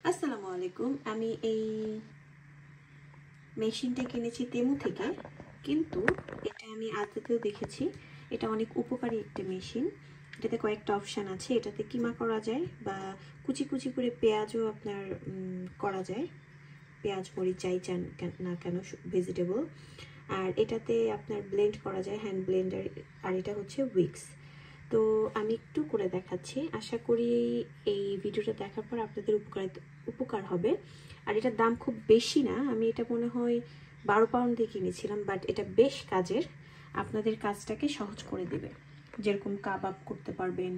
আসসালামু আলাইকুম। আমি এই মেশিনটা কিনেছি তেমু থেকে, কিন্তু এটা আমি আদতেও দেখেছি এটা অনেক উপকারী একটা মেশিন। এটাতে কয়েকটা অপশান আছে, এটাতে কিমা করা যায় বা কুচি কুচি করে পেঁয়াজও আপনার করা যায়, পেঁয়াজ মরিচ যাই চান না কেন ভেজিটেবল। আর এটাতে আপনার ব্লেন্ড করা যায় হ্যান্ড ব্লেন্ডার, আর এটা হচ্ছে উইক্স। তো আমি একটু করে দেখাচ্ছি, আশা করি এই ভিডিওটা দেখার পর আপনাদের উপকার হবে। আর এটার দাম খুব বেশি না, আমি এটা মনে হয় 12 পাউন্ড দিয়ে কিনেছিলাম, বাট এটা বেশ কাজের, আপনাদের কাজটাকে সহজ করে দেবে। যেরকম কাবাব করতে পারবেন,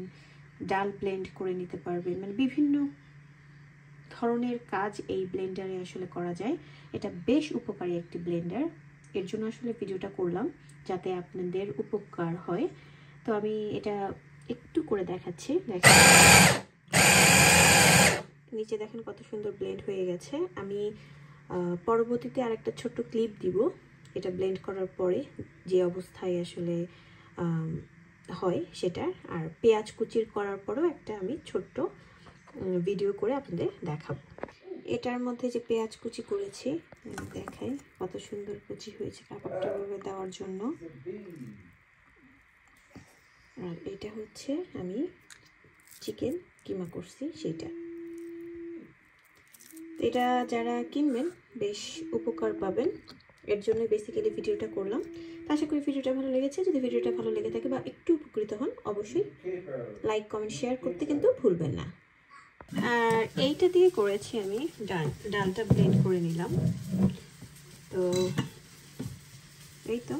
ডাল ব্লেন্ড করে নিতে পারবেন, মানে বিভিন্ন ধরনের কাজ এই ব্লেন্ডারে আসলে করা যায়। এটা বেশ উপকারী একটি ব্লেন্ডার, এর জন্য আসলে ভিডিওটা করলাম যাতে আপনাদের উপকার হয়। তো আমি এটা একটু করে দেখাচ্ছি, দেখেন নিচে দেখেন কত সুন্দর ব্লেন্ড হয়ে গেছে। আমি পরবর্তীতে আরেকটা ছোট্ট ক্লিপ দিব এটা ব্লেন্ড করার পরে যে অবস্থায় আসলে হয় সেটা, আর পেঁয়াজ কুচির করার পরেও একটা আমি ছোট্ট ভিডিও করে আপনাদের দেখাবো। এটার মধ্যে যে পেঁয়াজ কুচি করেছি দেখাই কত সুন্দর কুচি হয়েছে কাবাবটা দেওয়ার জন্য। আর এটা হচ্ছে আমি চিকেন কিমা করছি সেটা। এটা যারা কিনবেন বেশ উপকার পাবেন, এর জন্য বেসিক্যালি ভিডিওটা করলাম। আশা করি ভিডিওটা ভালো লেগেছে। যদি ভিডিওটা ভালো লেগে থাকে বা একটু উপকৃত হন, অবশ্যই লাইক কমেন্ট শেয়ার করতে কিন্তু ভুলবেন না। আর এইটা দিয়ে করেছি আমি ডালটা ব্লেন্ড করে নিলাম। তো এই তো